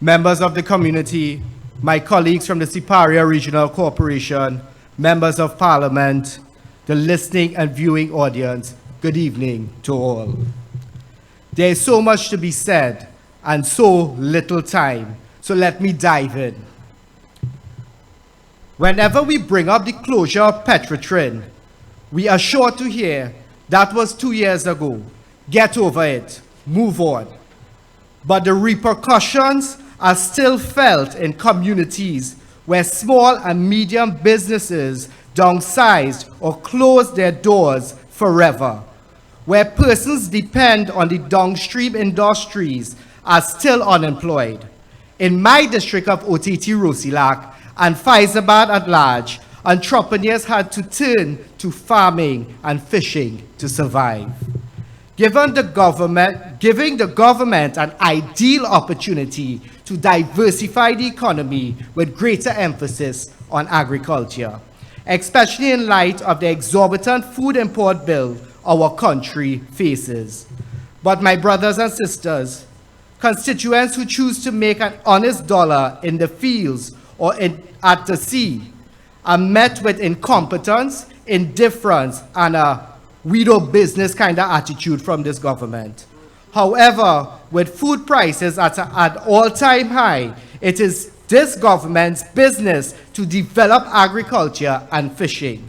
members of the community, my colleagues from the Siparia Regional Corporation, members of Parliament, the listening and viewing audience, good evening to all. There is so much to be said and so little time, so let me dive in. Whenever we bring up the closure of Petrotrin, we are sure to hear that was 2 years ago. Get over it, move on. But the repercussions are still felt in communities where small and medium businesses downsized or closed their doors forever, where persons depend on the downstream industries are still unemployed. In my district of OTT Rosilak and Fyzo at large, entrepreneurs had to turn to farming and fishing to survive. Giving the government an ideal opportunity to diversify the economy with greater emphasis on agriculture, especially in light of the exorbitant food import bill our country faces. But my brothers and sisters, constituents who choose to make an honest dollar in the fields or at the sea are met with incompetence, indifference, and a we do business kind of attitude from this government. However, with food prices at an all-time high, it is this government's business to develop agriculture and fishing.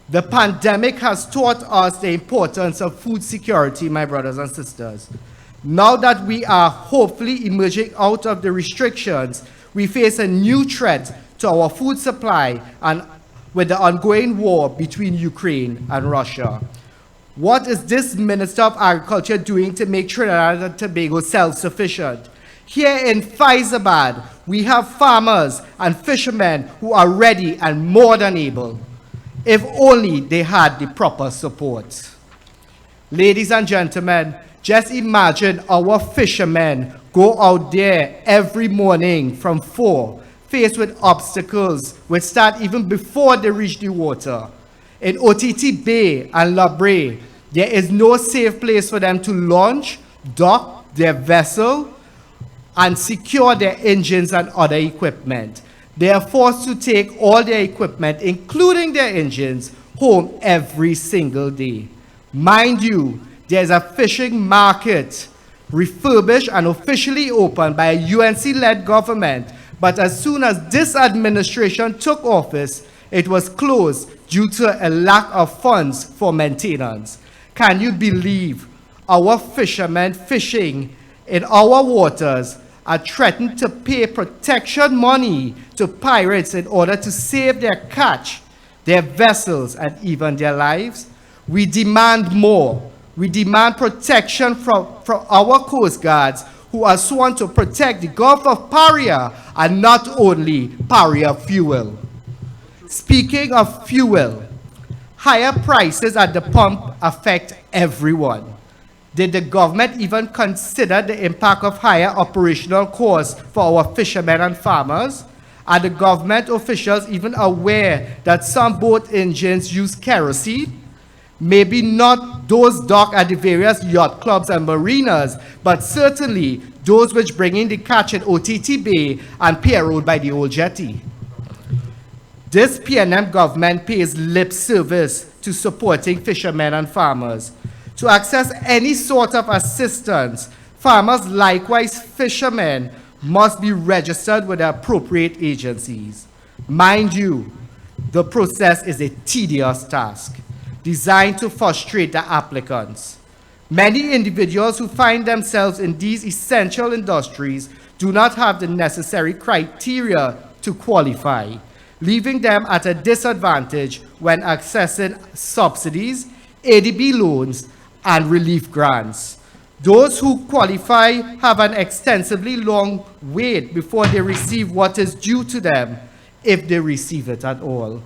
The pandemic has taught us the importance of food security, my brothers and sisters. Now that we are hopefully emerging out of the restrictions, we face a new threat to our food supply and with the ongoing war between Ukraine and Russia. What is this Minister of Agriculture doing to make Trinidad and Tobago self-sufficient? Here in Fyzo, we have farmers and fishermen who are ready and more than able, if only they had the proper support. Ladies and gentlemen, just imagine our fishermen go out there every morning from 4, faced with obstacles which start even before they reach the water. In OTT Bay and La Brea, there is no safe place for them to launch, dock their vessel, and secure their engines and other equipment. They are forced to take all their equipment, including their engines, home every single day. Mind you, there's a fishing market refurbished and officially opened by a UNC-led government, but as soon as this administration took office, it was closed due to a lack of funds for maintenance. Can you believe our fishermen fishing in our waters are threatened to pay protection money to pirates in order to save their catch, their vessels, and even their lives? We demand more. We demand protection from our Coast Guards who are sworn to protect the Gulf of Paria and not only Paria fuel. Speaking of fuel, higher prices at the pump affect everyone. Did the government even consider the impact of higher operational costs for our fishermen and farmers? Are the government officials even aware that some boat engines use kerosene? Maybe not those docked at the various yacht clubs and marinas, but certainly those which bring in the catch in OTT Bay and Pier Road by the old jetty. This PNM government pays lip service to supporting fishermen and farmers. To access any sort of assistance, farmers, likewise fishermen, must be registered with the appropriate agencies. Mind you, the process is a tedious task, designed to frustrate the applicants. Many individuals who find themselves in these essential industries do not have the necessary criteria to qualify, leaving them at a disadvantage when accessing subsidies, ADB loans, and relief grants. Those who qualify have an extensively long wait before they receive what is due to them, if they receive it at all.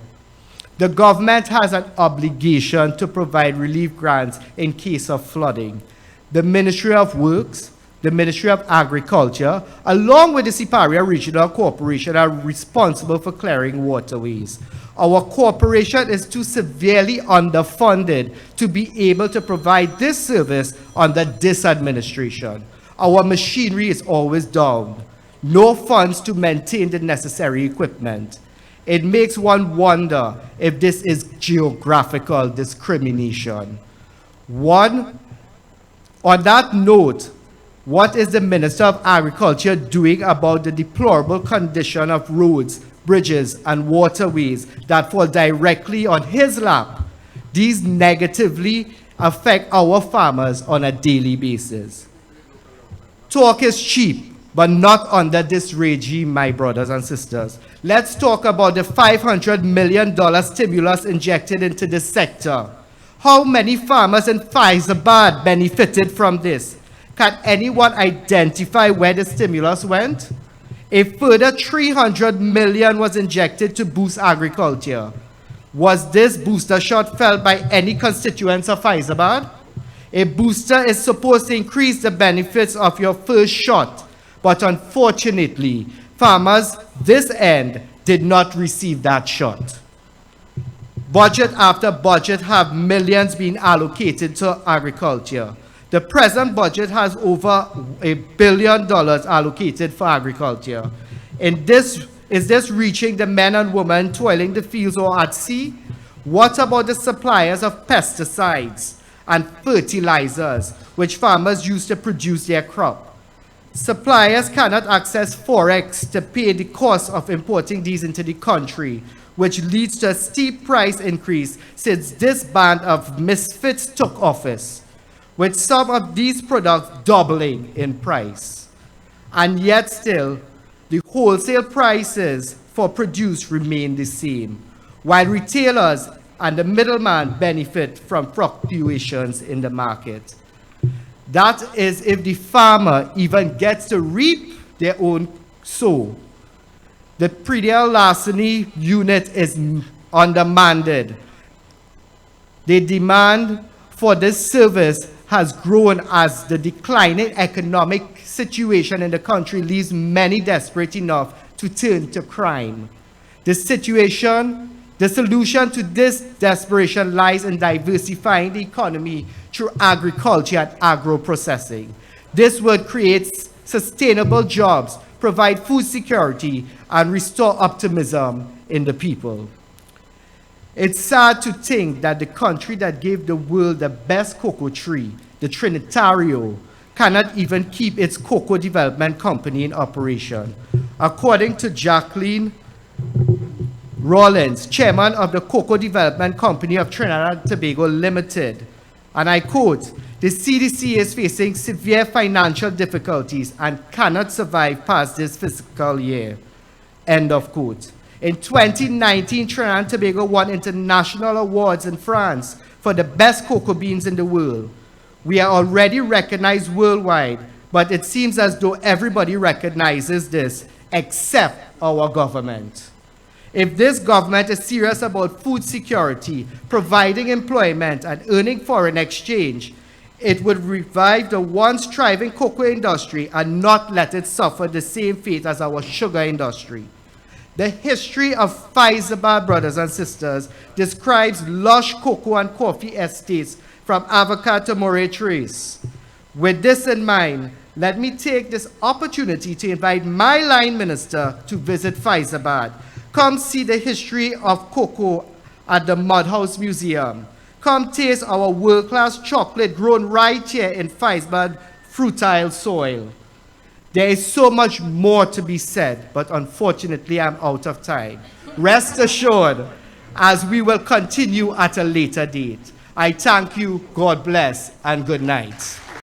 The government has an obligation to provide relief grants in case of flooding. The Ministry of Works, the Ministry of Agriculture, along with the Siparia Regional Corporation, are responsible for clearing waterways. Our corporation is too severely underfunded to be able to provide this service under this administration. Our machinery is always down. no funds to maintain the necessary equipment. It makes one wonder if this is geographical discrimination. On that note, what is the Minister of Agriculture doing about the deplorable condition of roads, bridges, and waterways that fall directly on his lap? These negatively affect our farmers on a daily basis. Talk is cheap, but not under this regime, my brothers and sisters. Let's talk about the $500 million stimulus injected into this sector. How many farmers in Fyzo benefited from this? Can anyone identify where the stimulus went? A further $300 million was injected to boost agriculture. Was this booster shot felt by any constituents of Fyzo? A booster is supposed to increase the benefits of your first shot, but unfortunately, farmers this end did not receive that shot. Budget after budget have millions being allocated to agriculture. The present budget has over $1 billion allocated for agriculture. Is this reaching the men and women toiling the fields or at sea? What about the suppliers of pesticides and fertilizers, which farmers use to produce their crop? Suppliers cannot access Forex to pay the cost of importing these into the country, which leads to a steep price increase since this band of misfits took office, with some of these products doubling in price. And yet still, the wholesale prices for produce remain the same, while retailers and the middleman benefit from fluctuations in the market. That is if the farmer even gets to reap their own sow. The predial larceny unit is undermanned. The demand for this service has grown as the declining economic situation in the country leaves many desperate enough to turn to crime. The solution to this desperation lies in diversifying the economy through agriculture and agro-processing. This would create sustainable jobs, provide food security, and restore optimism in the people. It's sad to think that the country that gave the world the best cocoa tree, the Trinitario, cannot even keep its cocoa development company in operation. According to Jacqueline Rollins, chairman of the Cocoa Development Company of Trinidad and Tobago Limited, and I quote, "The CDC is facing severe financial difficulties and cannot survive past this fiscal year." End of quote. In 2019, Trinidad and Tobago won international awards in France for the best cocoa beans in the world. We are already recognized worldwide, but it seems as though everybody recognizes this except our government. If this government is serious about food security, providing employment, and earning foreign exchange, it would revive the once thriving cocoa industry and not let it suffer the same fate as our sugar industry. The history of Fyzo, brothers and sisters, describes lush cocoa and coffee estates from Avoca to Moray Trace. With this in mind, let me take this opportunity to invite my line minister to visit Fyzo. Come see the history of cocoa at the Mudhouse Museum. Come taste our world-class chocolate grown right here in Fyzo fertile soil. There is so much more to be said, but unfortunately I'm out of time. Rest assured, as we will continue at a later date. I thank you, God bless, and good night.